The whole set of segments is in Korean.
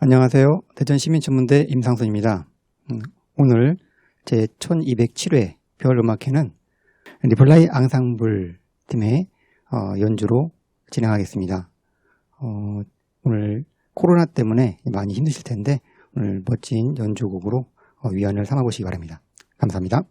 안녕하세요. 대전시민천문대 임상순입니다. 오늘 제 1207회 별음악회는 리플라이 앙상블 팀의 연주로 진행하겠습니다. 오늘 코로나 때문에 많이 힘드실 텐데 오늘 멋진 연주곡으로 위안을 삼아보시기 바랍니다. 감사합니다.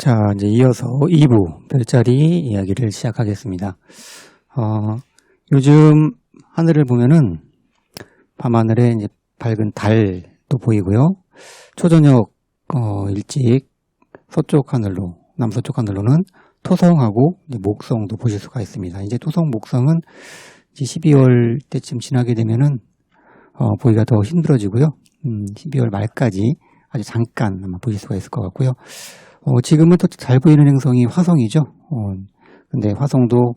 자, 이제 이어서 2부 별자리 이야기를 시작하겠습니다. 요즘 하늘을 보면은 밤하늘에 이제 밝은 달도 보이고요. 초저녁 일찍 서쪽 하늘로, 남서쪽 하늘로는 토성하고 이제 목성도 보실 수가 있습니다. 이제 토성, 목성은 이제 12월 때쯤 지나게 되면은 보기가 더 힘들어지고요. 12월 말까지 아주 잠깐 아마 보실 수가 있을 것 같고요. 지금은 또 잘 보이는 행성이 화성이죠. 근데 화성도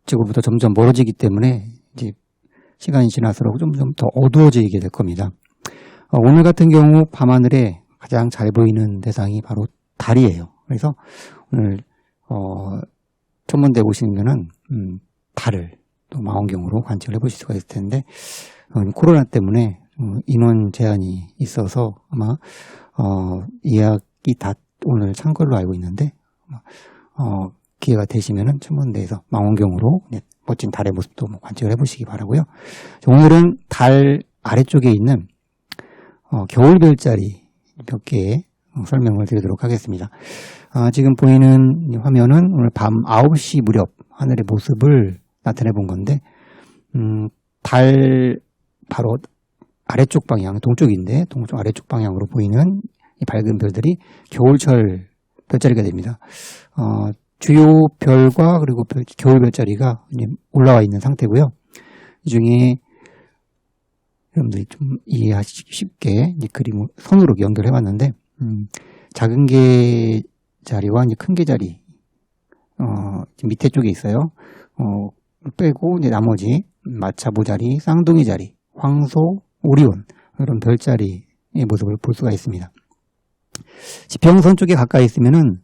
지구보다 점점 멀어지기 때문에 이제 시간이 지날수록 좀 더 어두워지게 될 겁니다. 오늘 같은 경우 밤하늘에 가장 잘 보이는 대상이 바로 달이에요. 그래서 오늘 천문대 오시면은 달을 또 망원경으로 관측을 해보실 수가 있을 텐데 코로나 때문에 인원 제한이 있어서 아마 예약이 다 오늘 찬 걸로 알고 있는데 기회가 되시면은 천문대에서 망원경으로 멋진 달의 모습도 관측을 해보시기 바라고요. 오늘은 달 아래쪽에 있는 겨울 별자리 몇 개 설명을 드리도록 하겠습니다. 지금 보이는 화면은 오늘 밤 9시 무렵 하늘의 모습을 나타내 본 건데 달 바로 아래쪽 방향, 동쪽인데 동쪽 아래쪽 방향으로 보이는 이 밝은 별들이 겨울철 별자리가 됩니다. 주요 별과 그리고 겨울 별자리가 이제 올라와 있는 상태고요. 이 중에 여러분들이 좀 이해하시기 쉽게 이 그림을 선으로 연결해 봤는데 작은 개 자리와 이제 큰 개 자리 밑에 쪽에 있어요. 빼고 이제 나머지 마차보 자리, 쌍둥이 자리, 황소, 오리온 이런 별자리의 모습을 볼 수가 있습니다. 지평선 쪽에 가까이 있으면은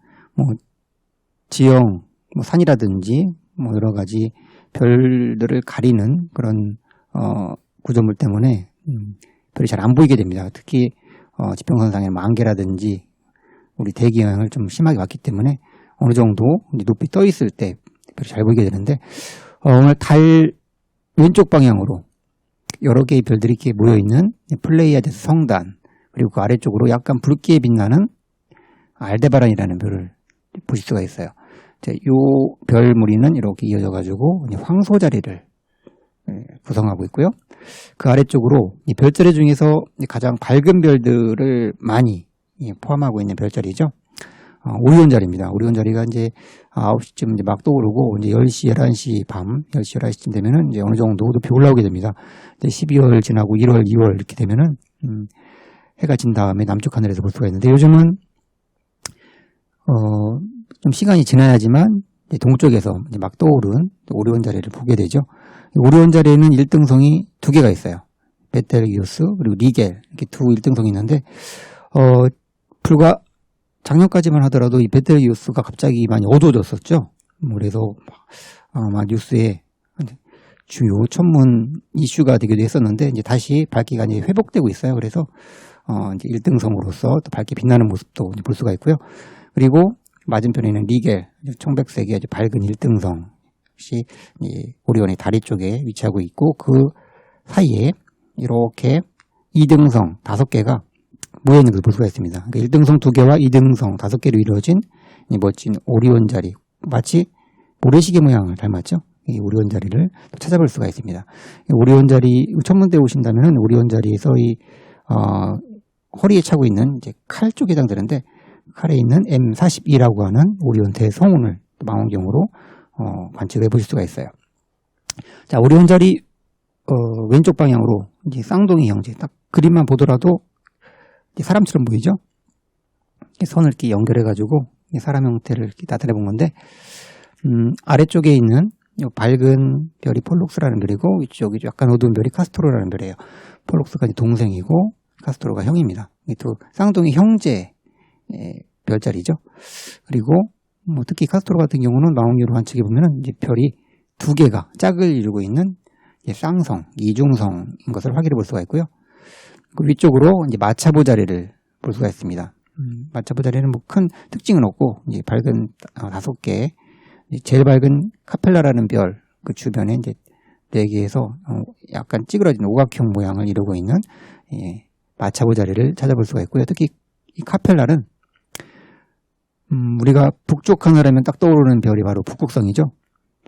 지형, 산이라든지 여러 가지 별들을 가리는 그런 구조물 때문에 별이 잘 안 보이게 됩니다. 특히 지평선상에 안개라든지 우리 대기 영향을 좀 심하게 받기 때문에 어느 정도 높이 떠 있을 때 별이 잘 보이게 되는데 오늘 달 왼쪽 방향으로 여러 개의 별들이 이렇게 모여 있는 플레이아드 성단 그리고 그 아래쪽으로 약간 붉게 빛나는 알데바란이라는 별을 보실 수가 있어요. 이 별 무리는 이렇게 이어져 가지고 황소 자리를 구성하고 있고요. 그 아래쪽으로 이 별자리 중에서 가장 밝은 별들을 많이 포함하고 있는 별자리죠. 오리온 자리입니다. 오리온 자리가 이제 9시쯤 이제 막 떠오르고 이제 10시, 11시 밤 10시, 11시쯤 되면은 이제 어느 정도 높이 올라오게 됩니다. 이제 12월 지나고 1월, 2월 이렇게 되면은 해가 진 다음에 남쪽 하늘에서 볼 수가 있는데 요즘은 좀 시간이 지나야지만 이제 동쪽에서 이제 막 떠오른 오리온 자리를 보게 되죠. 오리온 자리에는 1등성이 두 개가 있어요. 베텔기우스 그리고 리겔 이렇게 두 1등성이 있는데 불과 작년까지만 하더라도 이 베텔기우스가 갑자기 많이 어두워졌었죠. 그래서 아마 뉴스에 주요 천문 이슈가 되기도 했었는데 이제 다시 밝기가 이제 회복되고 있어요. 그래서 이제 1등성으로서 또 밝게 빛나는 모습도 볼 수가 있고요. 그리고 맞은편에 있는 리겔, 청백색의 아주 밝은 1등성 역시 오리온의 다리 쪽에 위치하고 있고 그 사이에 이렇게 2등성 5개가 모여있는 것을 볼 수가 있습니다. 그러니까 1등성 2개와 2등성 5개로 이루어진 멋진 오리온 자리, 마치 모래시계 모양을 닮았죠. 이 오리온 자리를 찾아볼 수가 있습니다. 오리온 자리, 천문대에 오신다면 오리온 자리에서 이 허리에 차고 있는 이제 칼 쪽에 해당되는데 칼에 있는 M42라고 하는 오리온 대성운을 망원경으로 관측해 보실 수가 있어요. 자, 오리온 자리 왼쪽 방향으로 이제 쌍둥이 형제 딱 그림만 보더라도 사람처럼 보이죠? 선을 이렇게 연결해 가지고 사람 형태를 이렇게 나타내 본 건데 아래쪽에 있는 밝은 별이 폴룩스라는 별이고 이쪽이 약간 어두운 별이 카스토로라는 별이에요. 폴룩스가 이제 동생이고 카스토로가 형입니다. 이 두 쌍둥이 형제 별자리죠. 그리고 특히 카스토로 같은 경우는 망원경으로 관측해 보면은 이제 별이 두 개가 짝을 이루고 있는 쌍성, 이중성인 것을 확인해 볼 수가 있고요. 그 위쪽으로 이제 마차보 자리를 볼 수가 있습니다. 마차보 자리는 큰 특징은 없고 이제 밝은 5개, 제일 밝은 카펠라라는 별 그 주변에 이제 4개에서 약간 찌그러진 오각형 모양을 이루고 있는 마차보 자리를 찾아볼 수가 있고요. 특히 이 카펠라는 우리가 북쪽 하늘하면 딱 떠오르는 별이 바로 북극성이죠.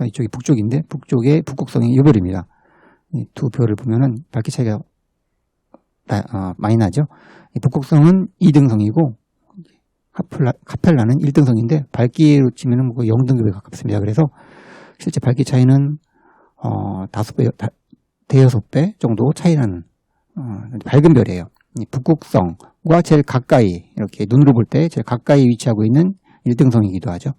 이쪽이 북쪽인데 북쪽의 북극성이 이 별입니다. 이 두 별을 보면은 밝기 차이가 많이 나죠. 이 북극성은 2등성이고 카펠라는 1등성인데 밝기로 치면은 0등급에 가깝습니다. 그래서 실제 밝기 차이는 5배, 대여섯 배 정도 차이 나는 밝은 별이에요. 이 북극성과 제일 가까이, 이렇게 눈으로 볼 때 제일 가까이 위치하고 있는 1등성이기도 하죠.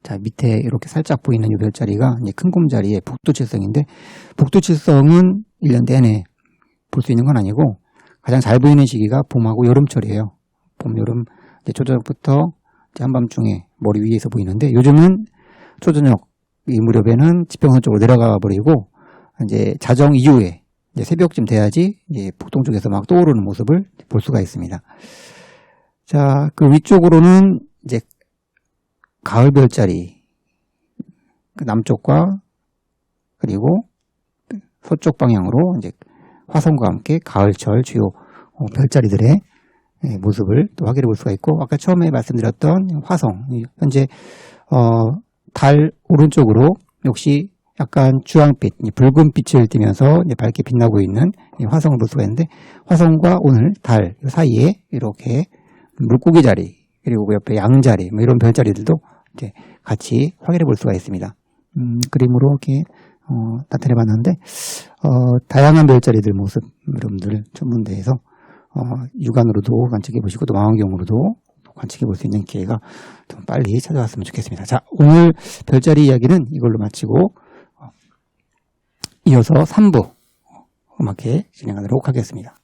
자, 밑에 이렇게 살짝 보이는 이 별자리가 이제 큰 곰자리의 북두칠성인데, 북두칠성은 1년 내내 볼 수 있는 건 아니고 가장 잘 보이는 시기가 봄하고 여름철이에요. 봄, 여름, 이제 초저녁부터 이제 한밤중에 머리 위에서 보이는데, 요즘은 초저녁 이 무렵에는 지평선 쪽으로 내려가 버리고 이제 자정 이후에 이제 새벽쯤 돼야지 이제 북동쪽에서 막 떠오르는 모습을 볼 수가 있습니다. 자, 그 위쪽으로는 이제 가을 별자리, 그 남쪽과 그리고 서쪽 방향으로 이제 화성과 함께 가을철 주요 별자리들의 모습을 또 확인해 볼 수가 있고, 아까 처음에 말씀드렸던 화성, 현재 달 오른쪽으로 역시 약간 주황빛, 붉은 빛을 띠면서 이제 밝게 빛나고 있는 화성을 볼 수가 있는데, 화성과 오늘 달 사이에 이렇게 물고기 자리, 그리고 그 옆에 양자리, 이런 별자리들도 이제 같이 확인해 볼 수가 있습니다. 그림으로 이렇게 나타내 봤는데, 다양한 별자리들 모습, 여러분들 천문대에서 육안으로도 관측해 보시고 또 망원경으로도 관측해 볼 수 있는 기회가 좀 빨리 찾아왔으면 좋겠습니다. 자, 오늘 별자리 이야기는 이걸로 마치고 이어서 3부 음악회 진행하도록 하겠습니다.